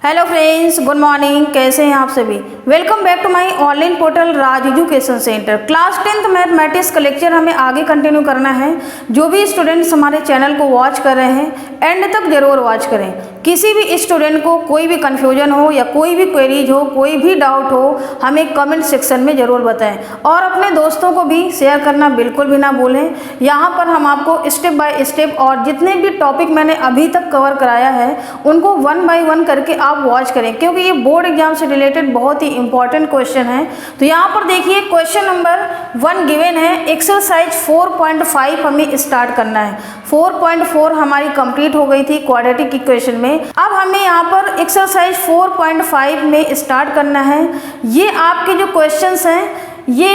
Hello friends, good morning. कैसे हैं आप सभी? Welcome back to my online portal Raj Education Centre. Class 10th mathematics का लेक्चर हमें आगे कंटिन्यू करना है। जो भी स्टूडेंट्स हमारे चैनल को वॉच कर रहे हैं एंड तक जरूर वॉच करें। किसी भी स्टूडेंट को कोई भी कन्फ्यूजन हो या कोई भी क्वेरीज हो, कोई भी डाउट हो, हमें कमेंट सेक्शन में ज़रूर बताएं और अपने दोस्तों को भी शेयर करना बिल्कुल भी ना भूलें। यहाँ पर हम आपको स्टेप बाय स्टेप और जितने भी टॉपिक मैंने अभी तक कवर कराया है उनको 1 बाय 1 करके आप वॉच करें, क्योंकि ये बोर्ड एग्जाम से रिलेटेड बहुत ही इंपॉर्टेंट क्वेश्चन है। तो यहाँ पर देखिए क्वेश्चन नंबर 1 गिवन है। एक्सरसाइज 4.5 हमें स्टार्ट करना है। 4.4 हमारी कंप्लीट हो गई थी क्वाड्रेटिक इक्वेशन में। अब हमें यहाँ पर एक्सरसाइज 4.5 में स्टार्ट करना है। ये आपके जो क्वेश्चंस हैं ये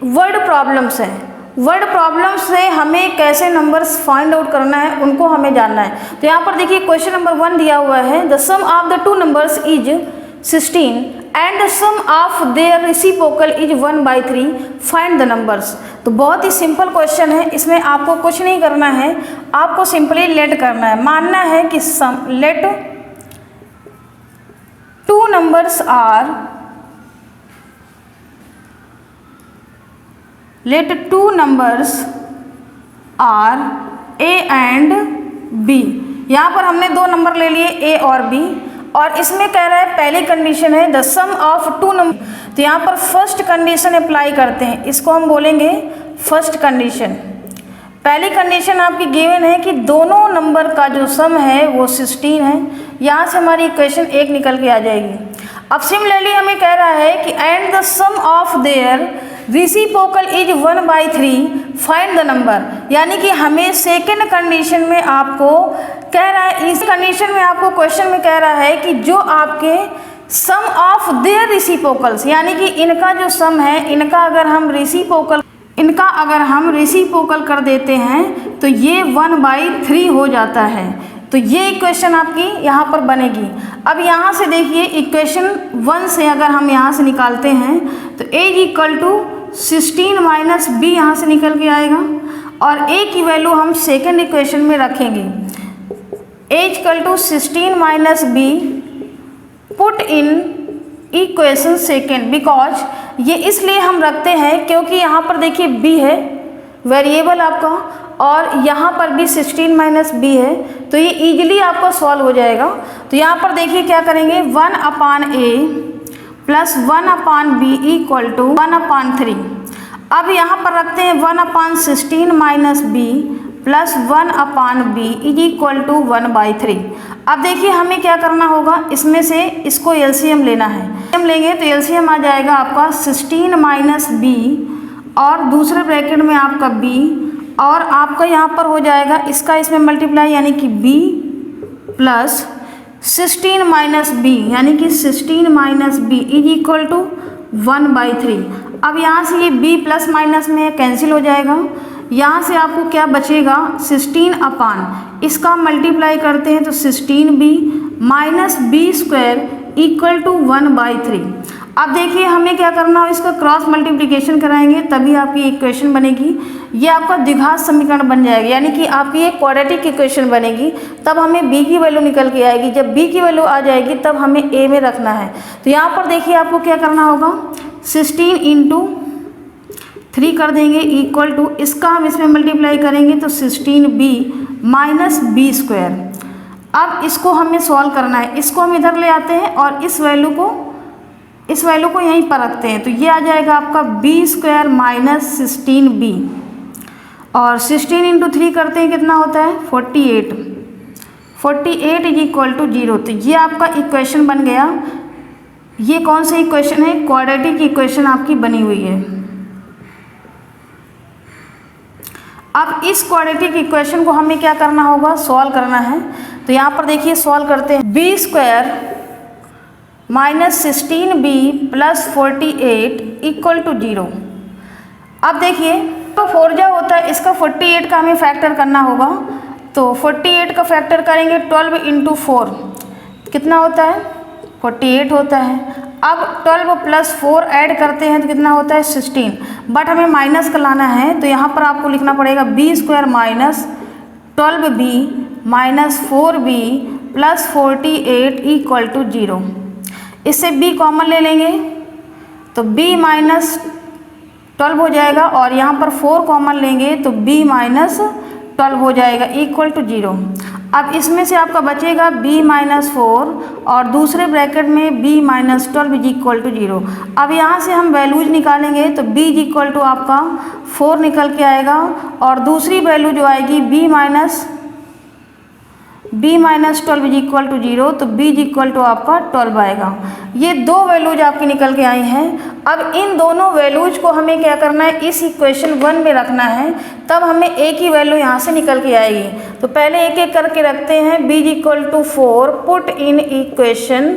वर्ड प्रॉब्लम्स हैं। वर्ड प्रॉब्लम से हमें कैसे नंबर्स फाइंड आउट करना है उनको हमें जानना है। तो यहाँ पर देखिए क्वेश्चन नंबर 1 दिया हुआ है, the sum of the two numbers is 16 and the sum of their reciprocal is 1/3, find the numbers. तो बहुत ही सिंपल क्वेश्चन है, इसमें आपको कुछ नहीं करना है, आपको सिंपली लेट करना है। मानना है कि sum let two numbers are let two numbers are a and b। यहाँ पर हमने दो नंबर ले लिए a और b और इसमें कह रहा है पहली कंडीशन है the sum of two number. तो यहाँ पर फर्स्ट कंडीशन अप्लाई करते हैं, इसको हम बोलेंगे फर्स्ट कंडीशन। पहली कंडीशन आपकी गिवन है कि दोनों नंबर का जो सम है वो 16 है। यहाँ से हमारी इक्वेशन 1 निकल के आ जाएगी। अब सिमिलरली हमें कह रहा है कि and the sum of their reciprocal is 1/3, find the number. यानी कि हमें सेकेंड कंडीशन में आपको कह रहा है, इस कंडीशन में आपको क्वेश्चन में कह रहा है कि जो आपके सम ऑफ देयर रेसिप्रोकल्स, यानी कि इनका जो सम है इनका अगर हम रेसिप्रोकल कर देते हैं तो ये 1/3 हो जाता है। तो ये इक्वेशन आपकी यहाँ पर बनेगी। अब यहाँ से देखिए इक्वेशन 1 से अगर हम यहाँ से निकालते हैं तो a = 16 माइनस b यहाँ से निकल के आएगा और a की वैल्यू हम सेकेंड इक्वेशन में रखेंगे। a = 16 minus b put in equation second, because ये इसलिए हम रखते हैं क्योंकि यहाँ पर देखिए b है वेरिएबल आपका और यहाँ पर भी 16 माइनस b है, तो ये इजीली आपको सॉल्व हो जाएगा। तो यहाँ पर देखिए क्या करेंगे, 1/a प्लस 1/b = 1/3। अब यहाँ पर रखते हैं 1/16 माइनस b प्लस 1/b = 1/3। अब देखिए हमें क्या करना होगा, इसमें से इसको एलसीएम लेना है। हम लेंगे तो एलसीएम आ जाएगा आपका 16 माइनस b और दूसरे ब्रैकेट में आपका b और आपका यहाँ पर हो जाएगा इसका इसमें मल्टीप्लाई, यानी कि b प्लस 16 माइनस b, यानी कि 16 माइनस b = 1/3। अब यहाँ से ये b प्लस माइनस में कैंसिल हो जाएगा। यहाँ से आपको क्या बचेगा, 16 अपान इसका मल्टीप्लाई करते हैं तो 16b माइनस b² = 1/3। अब देखिए हमें क्या करना हो, इसका क्रॉस मल्टीप्लिकेशन कराएंगे तभी आपकी इक्वेशन बनेगी। ये आपका द्विघात समीकरण बन जाएगा, यानी कि आपकी एक क्वाड्रेटिक इक्वेशन बनेगी। तब हमें b की वैल्यू निकल के आएगी। जब b की वैल्यू आ जाएगी तब हमें a में रखना है। तो यहाँ पर देखिए आपको क्या करना होगा, 16 × 3 कर देंगे = इसका हम इसमें मल्टीप्लाई करेंगे तो 16b माइनस b²। अब इसको हमें सॉल्व करना है, इसको हम इधर ले आते हैं और इस वैल्यू को यहीं पर रखते हैं। तो ये आ जाएगा आपका b² माइनस 16b और 16 × 3 करते हैं कितना होता है, 48 = 0। तो ये आपका इक्वेशन बन गया। ये कौन सा इक्वेशन है, क्वाड्रेटिक इक्वेशन आपकी बनी हुई है। अब इस क्वाड्रेटिक इक्वेशन को हमें क्या करना होगा, सॉल्व करना है। तो यहाँ पर देखिए सॉल्व करते हैं, b² माइनस 16b प्लस 48 = 0। अब देखिए तो 4 जो होता है इसका 48 का हमें फैक्टर करना होगा। तो 48 का फैक्टर करेंगे 12 × 4 कितना होता है, 48 होता है। अब 12 प्लस 4 ऐड करते हैं तो कितना होता है, 16। बट हमें माइनस का लाना है तो यहाँ पर आपको लिखना पड़ेगा b² minus 12b minus 4b plus 48 equal to 0। इससे b कॉमन ले लेंगे तो b माइनस 12 हो जाएगा, और यहाँ पर 4 कॉमन लेंगे तो b माइनस 12 हो जाएगा इक्वल टू 0। अब इसमें से आपका बचेगा b माइनस 4 और दूसरे ब्रैकेट में b minus 12 is equal to 0। अब यहाँ से हम वैल्यूज निकालेंगे तो b इज इक्वल टू आपका 4 निकल के आएगा, और दूसरी वैल्यू जो आएगी b minus 12 is equal to 0, तो b इज इक्वल टू आपका 12 आएगा। ये दो वैल्यूज आपकी निकल के आई हैं। अब इन दोनों वैल्यूज को हमें क्या करना है, इस इक्वेशन 1 में रखना है, तब हमें एक ही वैल्यू यहाँ से निकल के आएगी। तो पहले एक एक करके रखते हैं। b is equal to 4 put in equation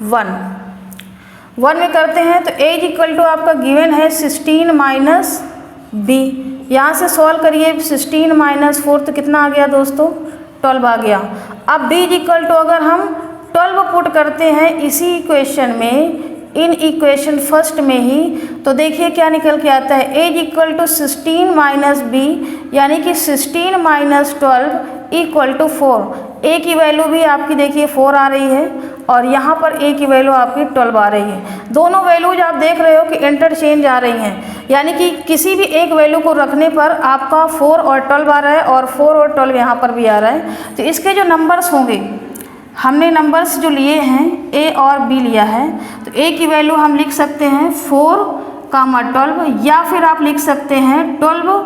1 में करते हैं तो a इज इक्वल टू आपका गिवन है 16 माइनस b। यहाँ से सॉल्व करिए, 16 माइनस 4 तो कितना आ गया दोस्तों, 12 आ गया। अब b इज इक्वल टू अगर हम 12 पुट करते हैं इसी इक्वेशन में, इन इक्वेशन फर्स्ट में ही, तो देखिए क्या निकल के आता है, a is equal to 16 minus b, यानी कि 16 माइनस 12 इक्वल टू 4। a की वैल्यू भी आपकी देखिए 4 आ रही है, और यहाँ पर a की वैल्यू आपकी 12 आ रही है। दोनों वैल्यूज आप देख रहे हो कि इंटरचेंज आ रही हैं, यानी कि किसी भी एक वैल्यू को रखने पर आपका 4 और 12 आ रहा है, और 4 और 12 यहाँ पर भी आ रहा है। तो इसके जो नंबर्स होंगे, हमने नंबर्स जो लिए हैं a और b लिया है, तो a की वैल्यू हम लिख सकते हैं 4, 12, या फिर आप लिख सकते हैं 12,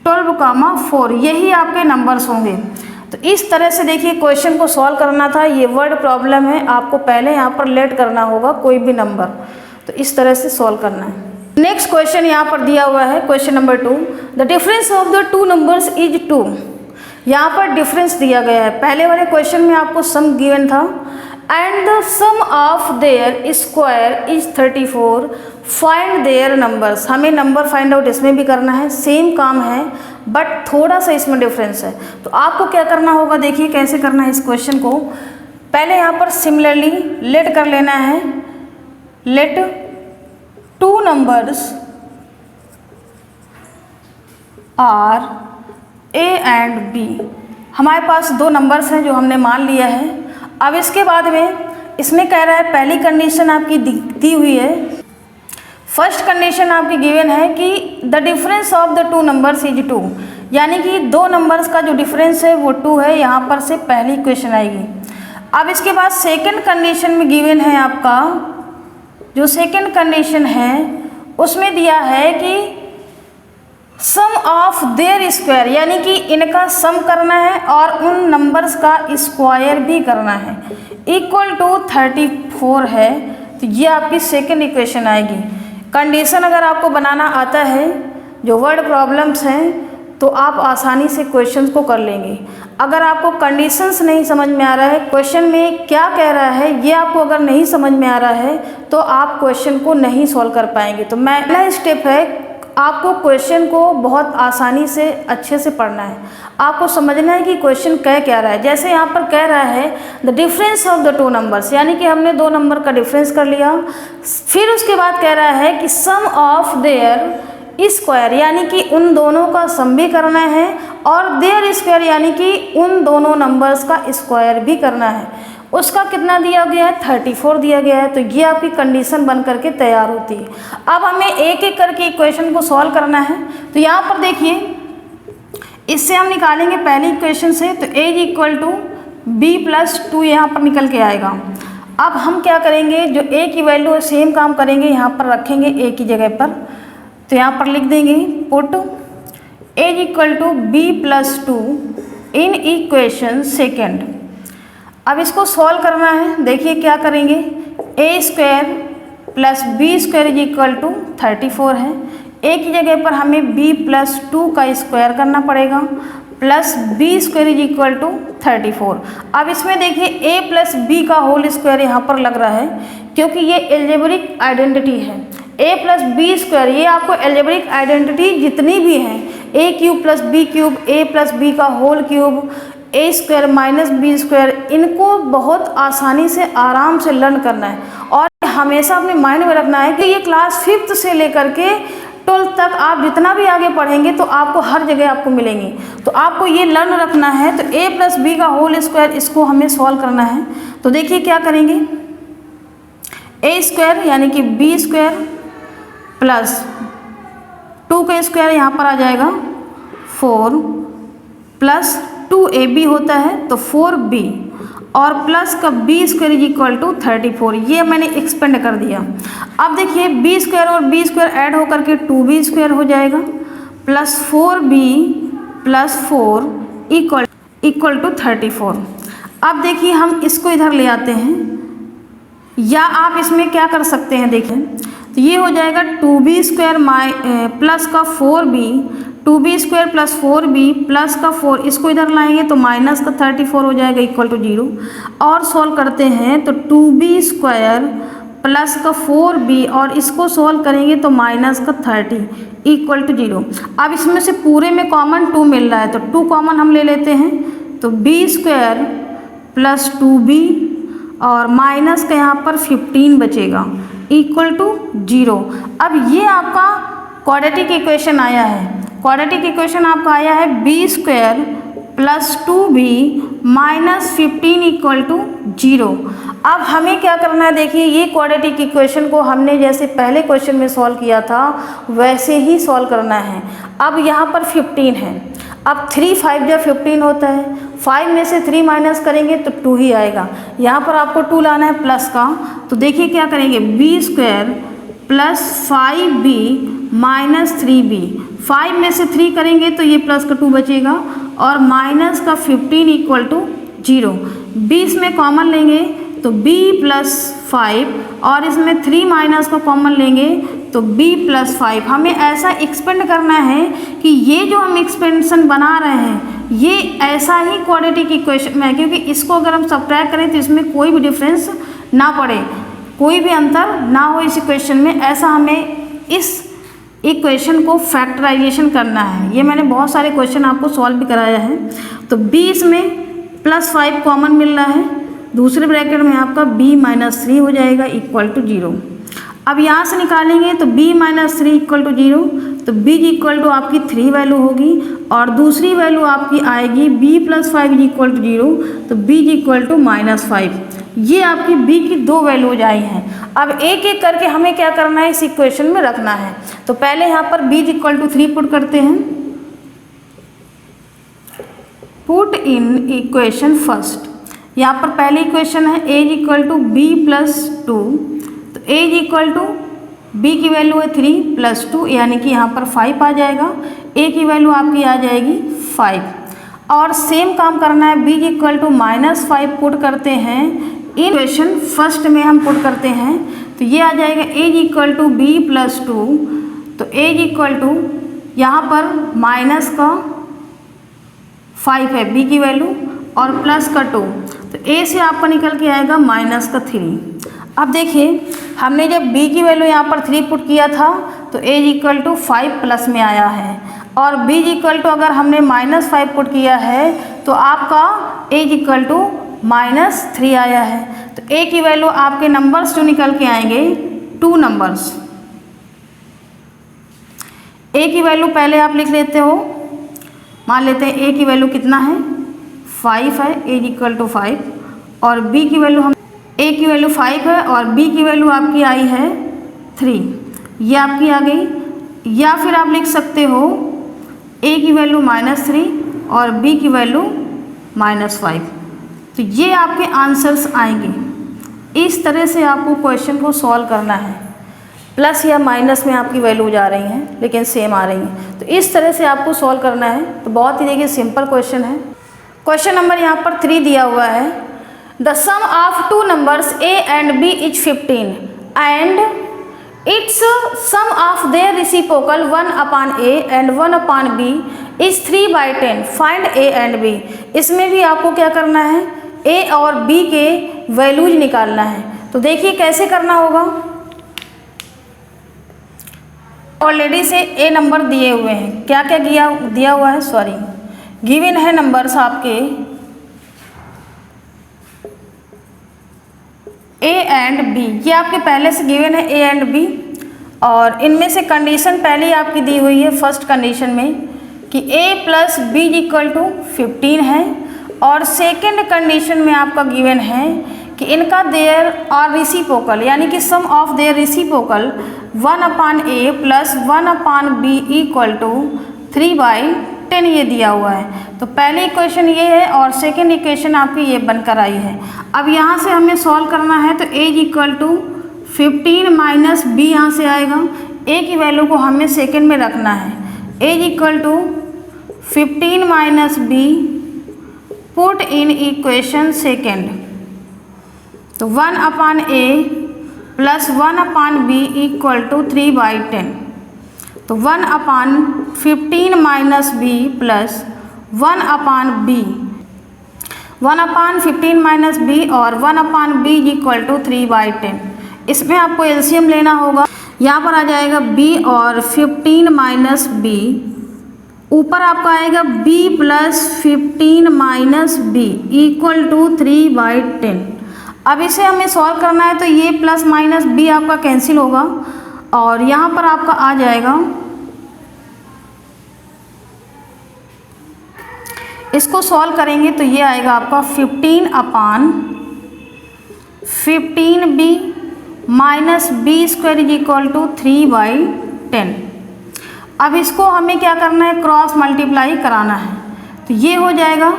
4, यही आपके नंबर्स होंगे। तो इस तरह से देखिए क्वेश्चन को सॉल्व करना था। ये वर्ड प्रॉब्लम है, आपको पहले यहाँ पर लेट करना होगा कोई भी नंबर, तो इस तरह से सॉल्व करना है। नेक्स्ट क्वेश्चन यहाँ पर दिया हुआ है, question number 2, the difference of the two numbers is 2। यहाँ पर डिफरेंस दिया गया है। पहले वाले क्वेश्चन में आपको सम गिवन था, and the sum of their square is 34, find their numbers. हमें नंबर फाइंड आउट इसमें भी करना है, सेम काम है, बट थोड़ा सा इसमें डिफरेंस है। तो आपको क्या करना होगा, देखिए कैसे करना है इस क्वेश्चन को। पहले यहाँ पर सिमिलरली लेट कर लेना है, let two numbers are a and b। हमारे पास दो नंबर्स हैं जो हमने मान लिया है। अब इसके बाद में इसमें कह रहा है, पहली कंडीशन आपकी दी हुई है, फर्स्ट कंडीशन आपकी गिवन है कि the difference of the two numbers is 2, यानी कि दो नंबर्स का जो डिफरेंस है वो 2 है। यहाँ पर से पहली इक्वेशन आएगी। अब इसके बाद सेकंड कंडीशन में गिवन है आपका, जो सेकंड कंडीशन है उसमें दिया है कि सम ऑफ देयर स्क्वायर, यानी कि इनका सम करना है और उन नंबर्स का स्क्वायर भी करना है, इक्वल टू 34 है। तो ये आपकी सेकंड इक्वेशन आएगी। कंडीशन अगर आपको बनाना आता है, जो वर्ड प्रॉब्लम्स हैं, तो आप आसानी से क्वेश्चंस को कर लेंगे। अगर आपको कंडीशंस नहीं समझ में आ रहा है, क्वेश्चन में क्या कह रहा है ये आपको अगर नहीं समझ में आ रहा है, तो आप क्वेश्चन को नहीं सॉल्व कर पाएंगे। तो पहला स्टेप है, आपको क्वेश्चन को बहुत आसानी से अच्छे से पढ़ना है। आपको समझना है कि क्वेश्चन कह क्या रहा है। जैसे यहाँ पर कह रहा है the difference of the two numbers, यानी कि हमने दो नंबर का डिफरेंस कर लिया। फिर उसके बाद कह रहा है कि सम ऑफ देयर स्क्वायर, यानी कि उन दोनों का सम भी करना है, और देयर स्क्वायर यानी कि उन दोनों नंबर्स का स्क्वायर भी करना है। उसका कितना दिया गया है, 34 दिया गया है। तो ये आपकी कंडीशन बन करके तैयार होती है। अब हमें एक एक करके इक्वेशन को सॉल्व करना है। तो यहाँ पर देखिए, इससे हम निकालेंगे पहली इक्वेशन से, तो a is equal to b plus 2 यहाँ पर निकल के आएगा। अब हम क्या करेंगे, जो a की वैल्यू है सेम काम करेंगे, यहाँ पर रखेंगे a की जगह पर। तो यहाँ पर लिख देंगे put a is equal to b plus 2 in equation second. अब इसको सॉल्व करना है। देखिए क्या करेंगे, a square plus b square is equal to 34 है। a की जगह पर हमें b प्लस 2 का स्क्वायर करना पड़ेगा, plus b square is equal to 34। अब इसमें देखिए a प्लस b का होल स्क्वायर यहाँ पर लग रहा है, क्योंकि ये एल्जेब्रिक आइडेंटिटी है। a प्लस बी स्क्वायर, ये आपको एल्जेब्रिक आइडेंटिटी जितनी भी हैं, a cube plus b cube, a plus b का whole cube, a square minus b square, इनको बहुत आसानी से आराम से लर्न करना है। और हमेशा अपने माइंड में रखना है कि ये क्लास 5th से लेकर के 12th तक आप जितना भी आगे पढ़ेंगे तो आपको हर जगह आपको मिलेंगी। तो आपको ये लर्न रखना है। तो a + b का होल स्क्वायर इसको हमें सॉल्व करना है। तो देखिए क्या करेंगे, a² यानी कि b² प्लस 2 का स्क्वायर यहाँ पर आ जाएगा 4 प्लस 2ab होता है तो 4b और प्लस का b² = 34। ये मैंने एक्सपेंड कर दिया। अब देखिए b² और b² ऐड होकर के 2b² हो जाएगा plus 4b plus 4 equal to 34। अब देखिए हम इसको इधर ले आते हैं, या आप इसमें क्या कर सकते हैं, देखिए तो ये हो जाएगा 2b² प्लस का 4b, 2b² plus 4b plus का 4, इसको इधर लाएंगे तो माइनस का 34 हो जाएगा इक्वल टू 0। और सॉल्व करते हैं तो 2b² प्लस का 4b और इसको सॉल्व करेंगे तो माइनस का 30 इक्वल टू 0। अब इसमें से पूरे में कॉमन 2 मिल रहा है तो 2 कॉमन हम ले लेते हैं तो b² प्लस 2b और माइनस का यहाँ पर 15 बचेगा इक्वल टू 0। अब ये आपका क्वाड्रेटिक इक्वेशन आया है। क्वाड्रेटिक इक्वेशन आपका आया है b² plus 2b minus 15 equal to 0। अब हमें क्या करना है, देखिए ये क्वाड्रेटिक इक्वेशन को हमने जैसे पहले क्वेश्चन में सॉल्व किया था वैसे ही सॉल्व करना है। अब यहाँ पर 15 है, अब 3 5 जब 15 होता है, 5 में से 3 माइनस करेंगे तो 2 ही आएगा। यहाँ पर आपको 2 लाना है प्लस का, तो देखिए क्या करेंगे, b² plus 5b minus 3b, 5 में से 3 करेंगे तो ये प्लस का 2 बचेगा और माइनस का 15 इक्वल टू 0। 20 में कॉमन लेंगे तो b प्लस 5 और इसमें 3 माइनस को कॉमन लेंगे तो b प्लस 5। हमें ऐसा एक्सपेंड करना है कि ये जो हम एक्सपेंशन बना रहे हैं ये ऐसा ही क्वाड्रेटिक इक्वेशन में है, क्योंकि इसको अगर हम सब्ट्रैक्ट करें तो इसमें कोई भी डिफरेंस ना पड़े, कोई भी अंतर ना हो इस इक्वेशन में। ऐसा हमें इस इक्वेशन को फैक्टराइजेशन करना है। ये मैंने बहुत सारे क्वेश्चन आपको सॉल्व भी कराया है। तो b में प्लस 5 कॉमन मिल रहा है, दूसरे ब्रैकेट में आपका b माइनस 3 हो जाएगा इक्वल टू 0। अब यहाँ से निकालेंगे तो b माइनस 3 इक्वल टू 0, तो b इक्वल टू आपकी 3 वैल्यू होगी और दूसरी वैल्यू आपकी आएगी b प्लस 5 इक्वल टू 0, तो b इक्वल टू माइनस 5। ये आपकी b की 2 वैल्यू आई हैं। अब एक एक करके हमें क्या करना है, इस इक्वेशन में रखना है। तो पहले यहाँ पर b इक्वल टू 3 पुट करते हैं, पुट इन इक्वेशन फर्स्ट। यहाँ पर पहली इक्वेशन है a equal to b plus 2, तो a इक्वल टू b की वैल्यू है 3 प्लस 2 यानी कि यहाँ पर 5 आ जाएगा, a की वैल्यू आपकी आ जाएगी 5। और सेम काम करना है, b equal to minus 5 put करते हैं इक्वेशन फर्स्ट में हम पुट करते हैं, तो ये आ जाएगा a equal to b plus 2, तो a इक्वल टू यहाँ पर माइनस का 5 है b की वैल्यू और प्लस का 2, तो a से आपका निकल के आएगा माइनस का 3। अब देखिए हमने जब b की वैल्यू यहाँ पर 3 पुट किया था तो a इक्वल टू 5 प्लस में आया है, और b इक्वल टू अगर हमने माइनस 5 पुट किया है तो आपका a इक्वल टू माइनस 3 आया है। तो a की वैल्यू आपके नंबर्स जो निकल के आएंगे 2 नंबर्स। a की वैल्यू पहले आप लिख लेते हो, मान लेते हैं a की वैल्यू कितना है 5 है, a इक्वल टू 5, और b की वैल्यू हम a की वैल्यू 5 है और b की वैल्यू आपकी आई है 3, ये आपकी आ गई। या फिर आप लिख सकते हो a की वैल्यू -3 और b की वैल्यू -5, तो ये आपके आंसर्स आएंगे। इस तरह से आपको क्वेश्चन को सॉल्व करना है। प्लस या माइनस में आपकी वैल्यू जा रही हैं लेकिन सेम आ रही हैं, तो इस तरह से आपको सॉल्व करना है। तो बहुत ही देखिए सिंपल क्वेश्चन है। क्वेश्चन नंबर यहाँ पर 3 दिया हुआ है, the sum of 2 numbers a and b is 15 and its sum of their reciprocal 1 upon a and 1 upon b is 3/10, find a and b। इसमें भी आपको क्या करना है, a और b के वैल्यूज निकालना है। तो देखिए कैसे करना होगा। ऑलरेडी से a नंबर दिए हुए हैं, क्या क्या दिया हुआ है, सॉरी गिवन है नंबर्स आपके a एंड b, ये आपके पहले से गिवन है a एंड b। और इनमें से कंडीशन पहले आपकी दी हुई है फर्स्ट कंडीशन में कि a plus b equal to 15 है, और सेकेंड कंडीशन में आपका गिवन है कि इनका देयर आर रेसिप्रोकल, यानी कि sum of their reciprocal 1/a plus 1/b equal to 3/10 ये दिया हुआ है। तो पहली इक्वेशन ये है और सेकेंड इक्वेशन आपकी ये बनकर आई है। अब यहाँ से हमें सॉल्व करना है, तो a equal to 15 minus b यहाँ से आएगा, a की वैल्यू को हमें सेकेंड में रखना है। a equal to 15 minus b put in equation second, तो 1/a plus 1/b equal to 3/10, तो 1/15 minus b plus 1/b, 1/15 minus b और 1/b इक्वल टू 3/10। इसमें आपको एलसीएम लेना होगा। यहाँ पर आ जाएगा b और 15 माइनस b, ऊपर आपका आएगा b plus 15 minus b equal to 3/10। अब इसे हमें सॉल्व करना है, तो ये प्लस माइनस b आपका कैंसिल होगा और यहाँ पर आपका आ जाएगा, इसको सॉल्व करेंगे तो ये आएगा आपका 15/15b minus b square equal to 3/10। अब इसको हमें क्या करना है, क्रॉस मल्टीप्लाई कराना है, तो ये हो जाएगा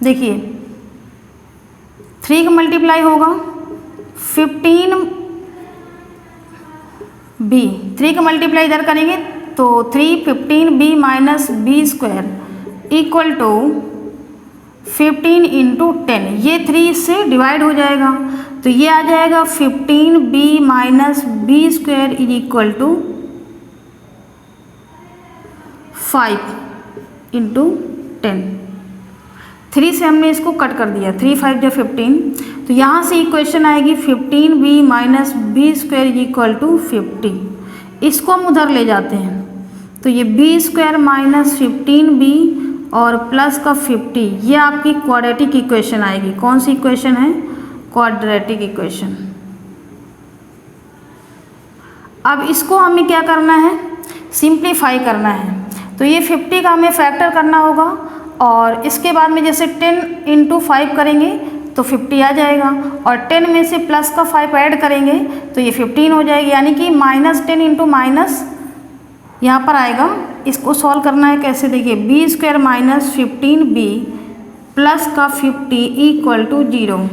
देखिए 3 का मल्टीप्लाई होगा 15b, 3 का मल्टीप्लाई इधर करेंगे तो 3/15b minus b square equal to 15 into 10, ये 3 से डिवाइड हो जाएगा, तो ये आ जाएगा 15b minus b square is equal to 5 into 10। 3 से हमने इसको कट कर दिया, 3 5 जो 15, तो यहाँ से इक्वेशन आएगी 15b minus b square is equal to 50। इसको हम उधर ले जाते हैं, तो ये b स्क्वायर माइनस 15b और प्लस का 50, ये आपकी क्वाड्रेटिक इक्वेशन आएगी। कौन सी इक्वेशन है, क्वाड्रेटिक इक्वेशन। अब इसको हमें क्या करना है, सिंप्लीफाई करना है, तो ये 50 का हमें फैक्टर करना होगा और इसके बाद में जैसे 10 इंटू 5 करेंगे तो 50 आ जाएगा, और 10 में से प्लस का 5 ऐड करेंगे तो ये 15 हो जाएगी, यानी कि -10 इंटू माइनस यहाँ पर आएगा। इसको सॉल्व करना है कैसे, देखिए b square minus 15b plus का 50 इक्वल टू 0।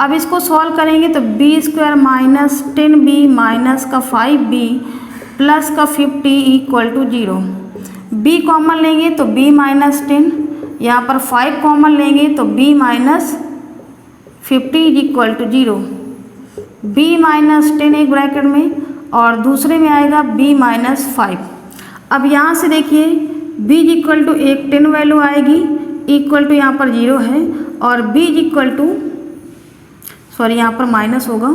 अब इसको सॉल्व करेंगे तो b square minus 10b minus का 5b प्लस का 50 इक्वल टू 0। b कॉमन लेंगे तो b माइनस 10, यहाँ पर 5 कॉमन लेंगे तो b minus 50 equal to 0। b minus 10 एक ब्रैकेट में और दूसरे में आएगा b माइनस 5। अब यहाँ से देखिए b इक्वल टू एक 10 वैल्यू आएगी इक्वल टू यहाँ पर 0 है, और b इक्वल टू यहाँ पर माइनस होगा,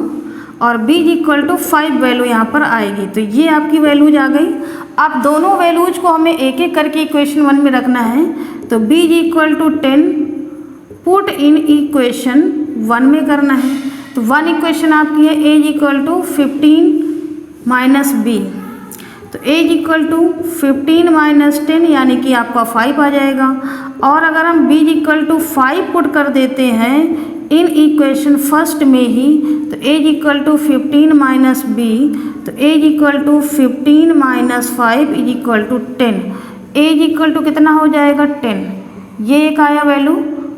और b इक्वल टू 5 वैल्यू यहाँ पर आएगी। तो ये आपकी वैल्यूज आ गई। अब दोनों वैल्यूज को हमें एक एक करके इक्वेशन 1 में रखना है, तो b equal to 10 put in equation 1 में करना है। तो 1 इक्वेशन आपकी है a equal to 15 minus b, तो a इक्वल टू 15 माइनस 10 यानी कि आपका 5 आ जाएगा। और अगर हम b इक्वल टू 5 पुट कर देते हैं इन इक्वेशन फर्स्ट में ही, तो a equal to 15 minus b, तो a equal to 15 minus 5 is equal to 10। a equal to कितना हो जाएगा 10, ये एक आया वैल्यू,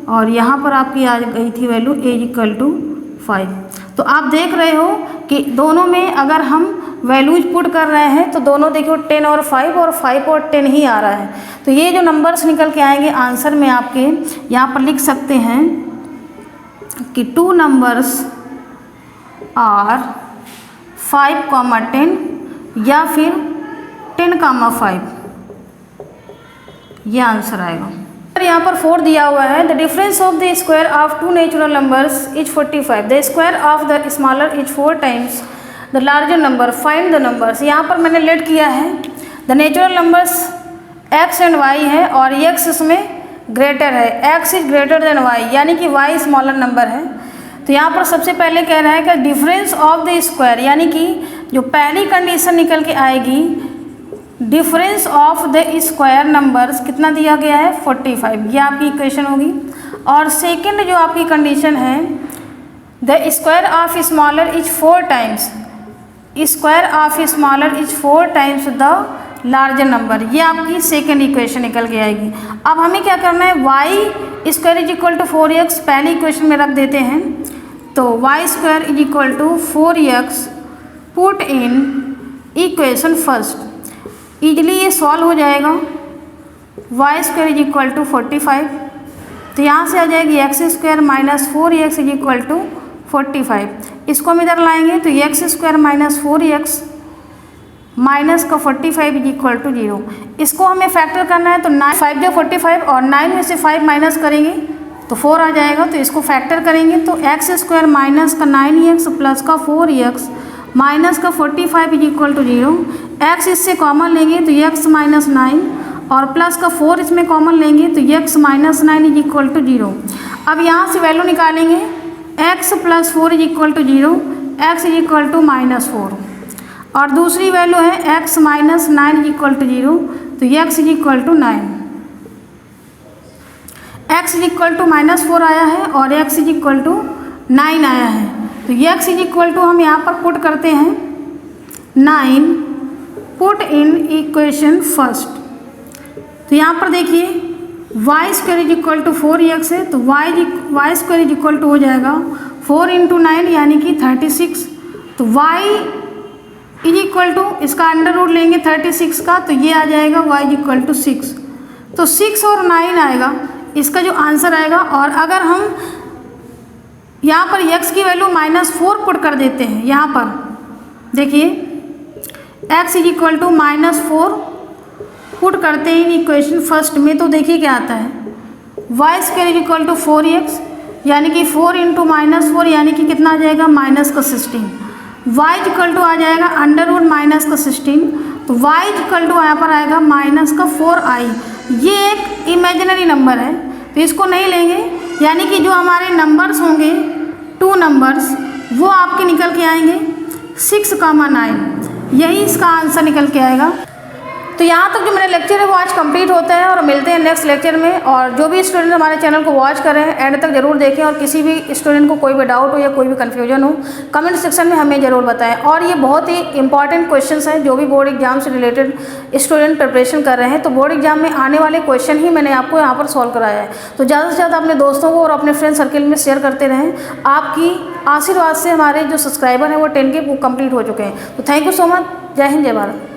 और यहाँ पर आपकी आ गई थी वैल्यू a इक्वल टू 5। तो आप देख रहे हो कि दोनों में अगर हम वैल्यूज पुट कर रहे हैं तो दोनों देखो 10 और 5 और 5 और 10 ही आ रहा है। तो ये जो नंबर्स निकल के आएंगे आंसर में आपके यहाँ पर लिख सकते हैं कि 2 नंबर्स आर 5, 10 या फिर 10, 5, ये आंसर आएगा। यहाँ पर 4 दिया हुआ है, the difference of the square of 2 natural numbers is 45, the square of the smaller is 4 times the larger number, find the numbers. यहाँ पर मैंने लेट किया है, the natural numbers x and y है और x इसमें ग्रेटर है, x is greater than y, यानी कि y स्मॉलर नंबर है। तो यहाँ पर सबसे पहले कह रहा है कि डिफरेंस ऑफ द स्क्वायर, यानी कि जो पहली कंडीशन निकल के आएगी, difference of the square numbers कितना दिया गया है 45, ये आपकी इक्वेशन होगी। और सेकंड जो आपकी कंडीशन है, the square of smaller is 4 times, square of smaller is 4 times the larger number, ये आपकी सेकंड इक्वेशन निकल के आएगी। अब हमें क्या करना है, y square is equal to 4x पहली इक्वेशन में रख देते हैं। तो y square is equal to 4x put in equation first, easily ये सॉल्व हो जाएगा। Y square is equal to 45, तो यहाँ से आ जाएगी x square minus 4x is equal to 45, इसको हम इधर लाएंगे तो x square minus 4x minus का 45 इज इक्वल टू 0। इसको हमें फैक्टर करना है, तो 5 जो 45 और 9 में से 5 माइनस करेंगे तो 4 आ जाएगा। तो इसको फैक्टर करेंगे तो एक्स स्क्वायर माइनस का 9x प्लस का 4x माइनस का 45 इज इक्वल टू 0। एक्स इससे कॉमन लेंगे तो x माइनस 9 और प्लस का 4 इसमें कॉमन लेंगे तो x minus 9 is equal to 0। अब यहाँ से वैल्यू निकालेंगे, x plus 4 is equal to 0, x is equal to minus 4, और दूसरी वैल्यू है x minus 9 is equal to 0, तो x is equal to 9। x is equal to minus 4 आया है और x इज इक्वल टू 9 आया है। तो x इज इक्वल टू हम यहाँ पर पुट करते हैं 9, पुट इन इक्वेशन फर्स्ट। तो यहाँ पर देखिए y square is equal to 4x है, तो y square is equal to हो जाएगा 4 इंटू 9 यानी कि 36। तो y इज इक्वल टू इसका अंडर रूट लेंगे 36 का, तो ये आ जाएगा y इज इक्वल टू 6। तो 6 और 9 आएगा इसका जो आंसर आएगा। और अगर हम यहाँ पर x की वैल्यू -4 पुट कर देते हैं, यहाँ पर देखिए x is equal to -4 put करते हैं इन इक्वेशन फर्स्ट में, तो देखिए क्या आता है, y square is equal to 4x यानी कि 4 इंटू -4 यानी कि कितना आ जाएगा माइनस का 16। वाई इक्वल टू आ जाएगा अंडर रूट माइनस का 16, तो वाई इक्वल टू यहाँ पर आएगा माइनस का 4i। ये एक इमेजिनरी नंबर है तो इसको नहीं लेंगे, यानी कि जो हमारे नंबर्स होंगे 2 नंबर्स वो आपके निकल के आएंगे 6, 9, यही इसका आंसर निकल के आएगा। तो यहाँ तक जो मेरा लेक्चर है वो आज कंप्लीट होता है और मिलते हैं नेक्स्ट लेक्चर में। और जो भी स्टूडेंट हमारे चैनल को वॉच कर रहे हैं एंड तक जरूर देखें, और किसी भी स्टूडेंट को कोई भी डाउट हो या कोई भी कन्फ्यूजन हो कमेंट सेक्शन में हमें ज़रूर बताएं। और ये बहुत ही इंपॉर्टेंट क्वेश्चंस हैं जो भी बोर्ड एग्जाम से रिलेटेड स्टूडेंट प्रिपरेशन कर रहे हैं, तो बोर्ड एग्जाम में आने वाले क्वेश्चन ही मैंने आपको यहाँ पर सॉल्व कराया है। तो ज़्यादा से ज़्यादा अपने दोस्तों को और अपने फ्रेंड सर्किल में शेयर करते रहें। आपकी आशीर्वाद से हमारे जो सब्सक्राइबर हैं वो 10K कंप्लीट हो चुके हैं। तो थैंक यू सो मच। जय हिंद, जय भारत।